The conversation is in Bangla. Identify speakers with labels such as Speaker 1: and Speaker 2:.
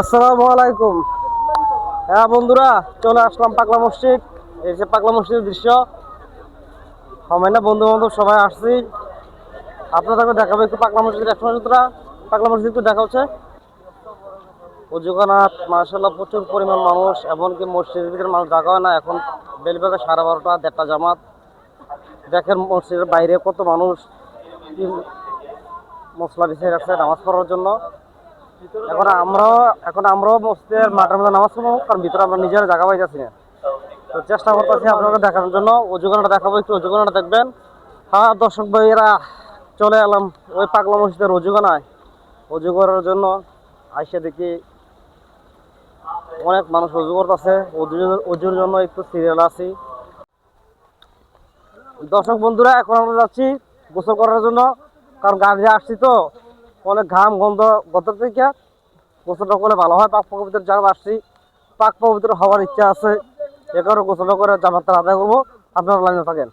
Speaker 1: আসসালামু আলাইকুম। হ্যাঁ বন্ধুরা, চলে আসলাম পাগলা মসজিদ। এই যে পাগলা মসজিদের দৃশ্য, না বন্ধু বান্ধব সবাই আসছি। আপনাদেরকে দেখাবো একটু পাগলা মসজিদ। এক সময় পাগলা মসজিদ একটু দেখা হচ্ছে অজুগানাথ মার্শাল্লাহ, প্রচুর পরিমাণ মানুষ। এমনকি মসজিদের ভিতরে মানুষ জায়গা হয় না। এখন বেলবাগে 12:30 1:30 জামাত। দেখেন মসজিদের বাইরে কত মানুষ মশলা বিছিয়ে রাখছে নামাজ পড়ার জন্য। এখন আমরাও মসজিদের মাঠের মধ্যে নামাজ পড়বো, কারণ ভিতরে আমরা নিজেরা জায়গা পাইতেছি না। তো চেষ্টা করতেছি আপনাকে দেখানোর জন্য। অজুখানাটা দেখাবো, একটু অজুখানাটা দেখবেন। হ্যাঁ দর্শক ভাইয়েরা, চলে এলাম ওই পাগলা মসজিদের অজুখানায়। অজু করার জন্য আইসে দেখি অনেক মানুষ অজু করতেছে। অজুর জন্য একটু সিরিয়াল আছি। দর্শক বন্ধুরা, এখন আমরা যাচ্ছি গোসল করার জন্য, কারণ গাড়ি আসছি তো অনেক ঘাম গন্ধ গত থেকে। গোসলটা করলে ভালো হয়। পাক পবিত্র জায়গা আসছি, পাক পবিত্র হওয়ার ইচ্ছা আছে। এ কারণে গোসলটা করে জামাতটা আদায় করবো। আপনারা লাইনে থাকেন।